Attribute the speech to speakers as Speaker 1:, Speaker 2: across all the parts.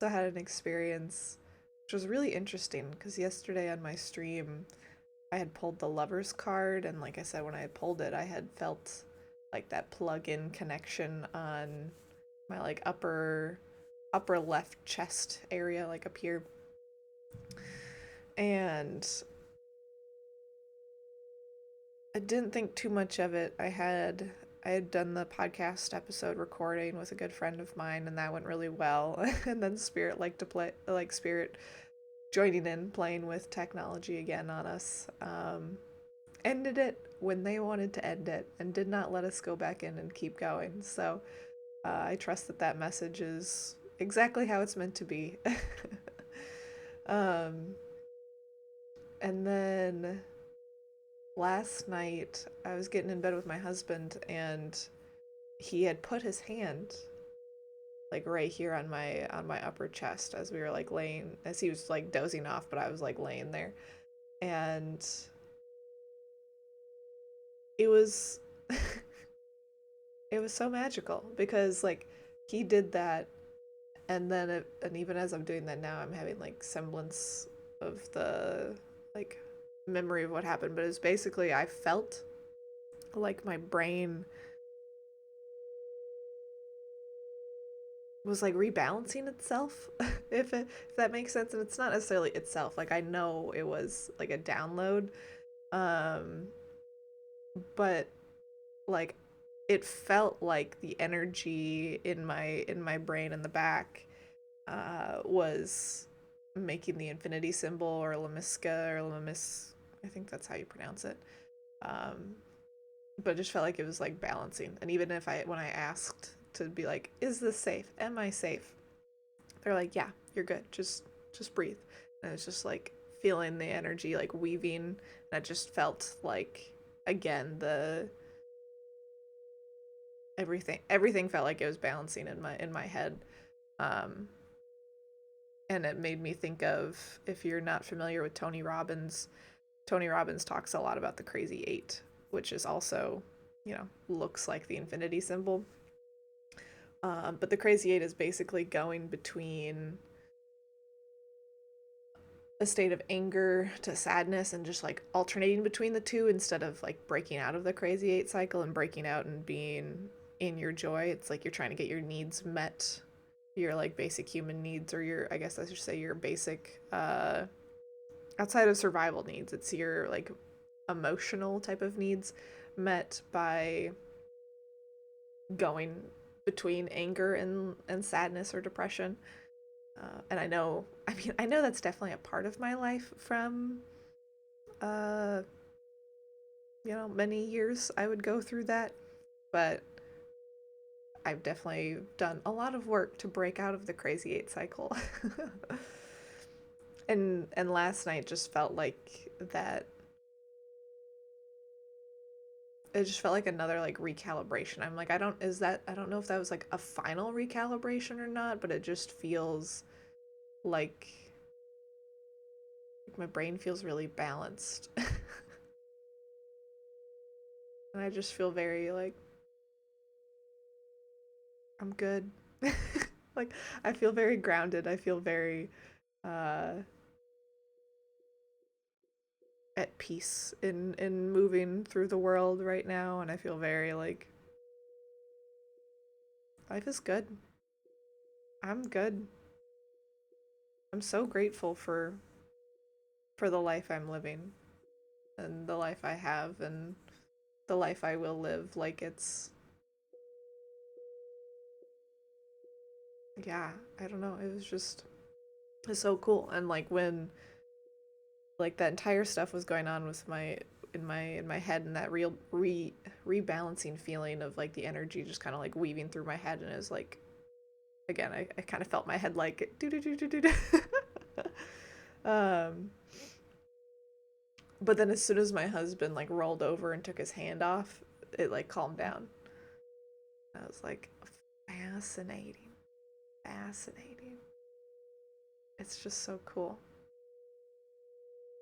Speaker 1: So I had an experience which was really interesting because yesterday on my stream, I had pulled the lover's card, and like I said, when I had pulled it, I had felt like that plug-in connection on my like upper left chest area, like up here. And I didn't think too much of it. I had done the podcast episode recording with a good friend of mine, and that went really well. And then Spirit liked to play, like Spirit joining in, playing with technology again on us. Ended it when they wanted to end it, and did not let us go back in and keep going. So I trust that that message is exactly how it's meant to be. um, and then last night, I was getting in bed with my husband, and he had put his hand like right here on my upper chest as we were like laying, as he was like dozing off, but I was like laying there, and it was it was so magical because like he did that, and then and even as I'm doing that now, I'm having like semblance of the like memory of what happened, but it was basically I felt like my brain was like rebalancing itself, if that makes sense. And it's not necessarily itself, like I know it was like a download, um but like it felt like the energy in my brain in the back was making the infinity symbol, or Lamiska, or Lamis, I think that's how you pronounce it. um but it just felt like it was like balancing. And even if I when I asked to be like, is this safe, am I safe, they're like, yeah, you're good, just breathe. And it's just like feeling the energy like weaving, and I just felt like, again, the everything felt like it was balancing in my head. um and it made me think of, if you're not familiar with Tony Robbins talks a lot about the crazy eight, which is also, looks like the infinity symbol. But the crazy eight is basically going between a state of anger to sadness, and just like alternating between the two instead of like breaking out of the crazy eight cycle and breaking out and being in your joy. It's like you're trying to get your needs met, your like basic human needs, or your, I guess I should say, your basic outside of survival needs. It's your like emotional type of needs met by going between anger and sadness or depression. And I know that's definitely a part of my life from, uh, many years I would go through that. But I've definitely done a lot of work to break out of the crazy eight cycle. And last night just felt like that. It just felt like another like recalibration. I'm like, I don't know if that was like a final recalibration or not, but it just feels like my brain feels really balanced. And I just feel very like I'm good. Like I feel very grounded. I feel very uh at peace in moving through the world right now, and I feel very like life is good. I'm good. I'm so grateful for the life I'm living, and the life I have, and the life I will live. Like yeah, I don't know. It's so cool. And like when like that entire stuff was going on with in my head, and that real rebalancing feeling of like the energy just kind of like weaving through my head, and it was like, again, I kind of felt my head like do do do do do do. um but then as soon as my husband like rolled over and took his hand off, it like calmed down. I was like, fascinating, fascinating. It's just so cool.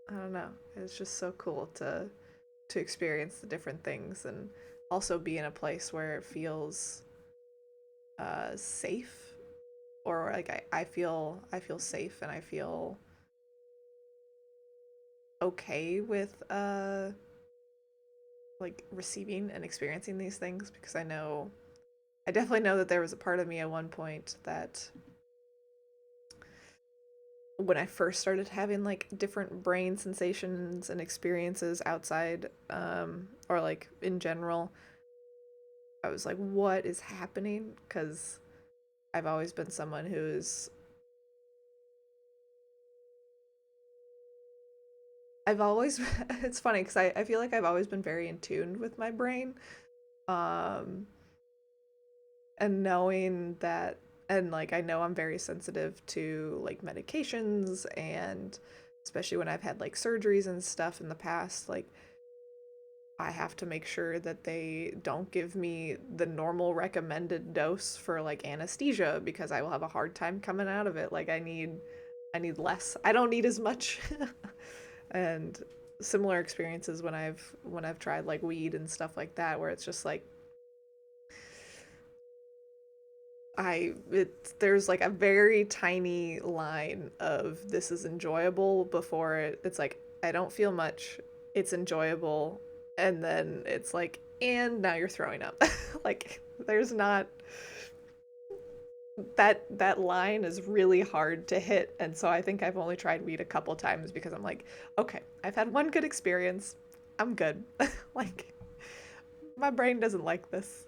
Speaker 1: I don't know. It's just so cool to experience the different things, and also be in a place where it feels safe, or like I feel safe and I feel okay with like receiving and experiencing these things, because I definitely know that there was a part of me at one point that when I first started having like different brain sensations and experiences outside, or like in general, I was like, what is happening? Because I've always been someone who's, I've always, it's funny because I feel like I've always been very in tune with my brain. Um, and knowing that, and like I know I'm very sensitive to like medications, and especially when I've had like surgeries and stuff in the past, like I have to make sure that they don't give me the normal recommended dose for like anesthesia, because I will have a hard time coming out of it. Like I need less. I don't need as much. And similar experiences when I've tried like weed and stuff like that, where it's just like there's like a very tiny line of this is enjoyable before it's like I don't feel much, it's enjoyable, and then it's like, and now you're throwing up. Like there's not, that line is really hard to hit, and so I think I've only tried weed a couple times because I'm like, okay, I've had one good experience, I'm good. Like my brain doesn't like this.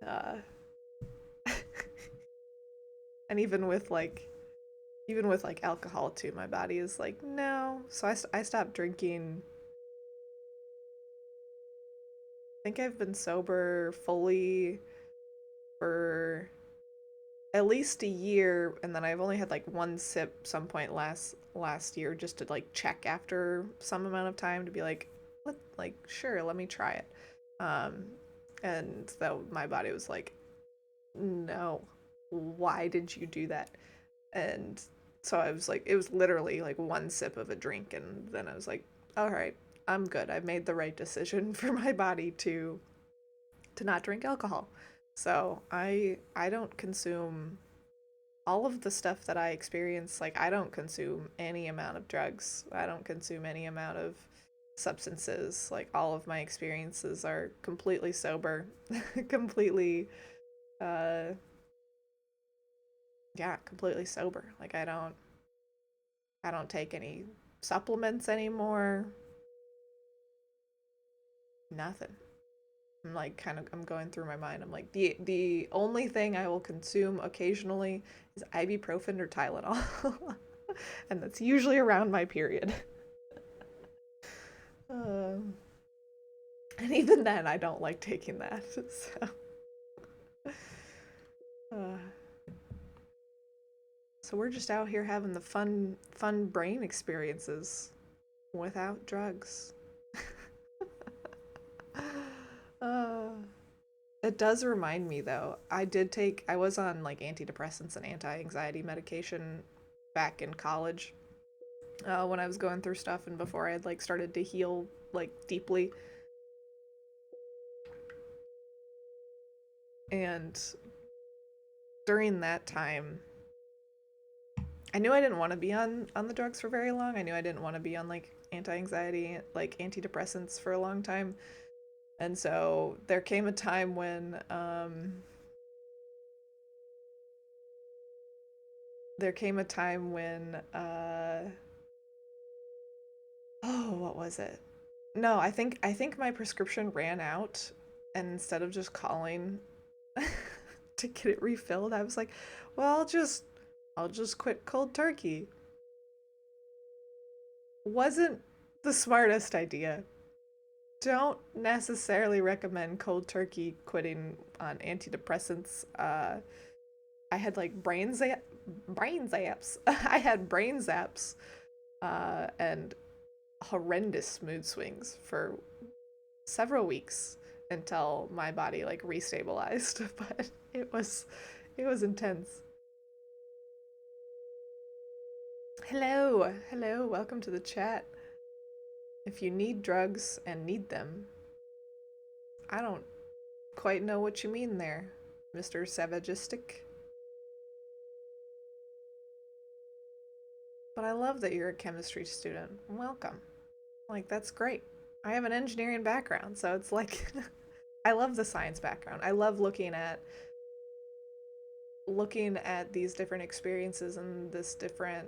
Speaker 1: uh and even with like alcohol too, my body is like, no. So I stopped drinking. I think I've been sober fully for at least a year, and then I've only had like one sip some point last year, just to like check after some amount of time to be like, what, like, sure, let me try it. um and though my body was like, no, why did you do that? And so I was like, it was literally like one sip of a drink, and then I was like, all right, I'm good. I've made the right decision for my body to not drink alcohol. So I don't consume all of the stuff that I experience. Like I don't consume any amount of drugs. I don't consume any amount of substances. Like all of my experiences are completely sober, completely uh yeah, completely sober. Like I don't take any supplements anymore. Nothing. I'm like I'm going through my mind. I'm like the only thing I will consume occasionally is ibuprofen or Tylenol. And that's usually around my period. Um, and even then I don't like taking that. Uh, so we're just out here having the fun brain experiences without drugs. uh, It does remind me though. I was on like antidepressants and anti-anxiety medication back in college, when I was going through stuff and before I had like started to heal like deeply. And during that time, I knew I didn't want to be on the drugs for very long. I knew I didn't want to be on like anti-anxiety, like antidepressants for a long time. And so there came a time when oh, what was it? No, I think my prescription ran out, and instead of just calling to get it refilled, I was like, well, I'll just quit cold turkey. Wasn't the smartest idea. Don't necessarily recommend cold turkey quitting on antidepressants. I had like brain zaps. I had brain zaps, and horrendous mood swings for several weeks until my body like restabilized. But it was intense. Hello, welcome to the chat. If you need drugs and need them, I don't quite know what you mean there, Mr. Savagistic. But I love that you're a chemistry student. Welcome. Like, that's great. I have an engineering background, so it's like I love the science background. I love looking at these different experiences and this different,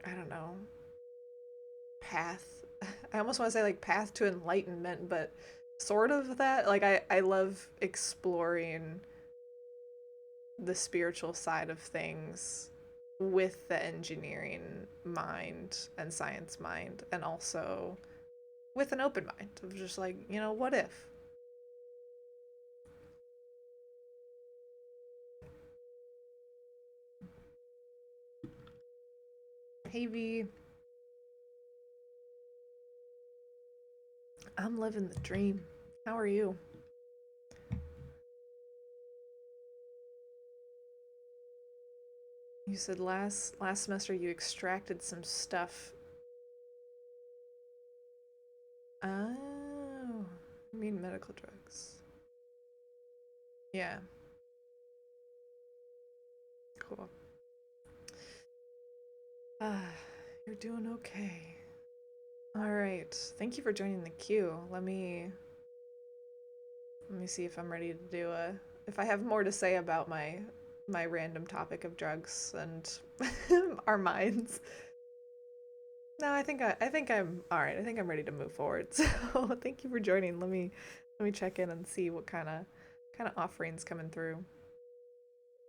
Speaker 1: I don't know, path. I almost want to say like path to enlightenment, but sort of that. Like I love exploring the spiritual side of things with the engineering mind and science mind, and also with an open mind of just like, what if? Hey V, I'm living the dream. How are you? You said last semester you extracted some stuff. Oh, I mean medical drugs. Yeah, cool. Ah, you're doing okay. All right. Thank you for joining the queue. Let me see if I'm ready to do a if I have more to say about my random topic of drugs and our minds. No, I think I'm all right. I think I'm ready to move forward. So, thank you for joining. Let me check in and see what kind of offerings coming through.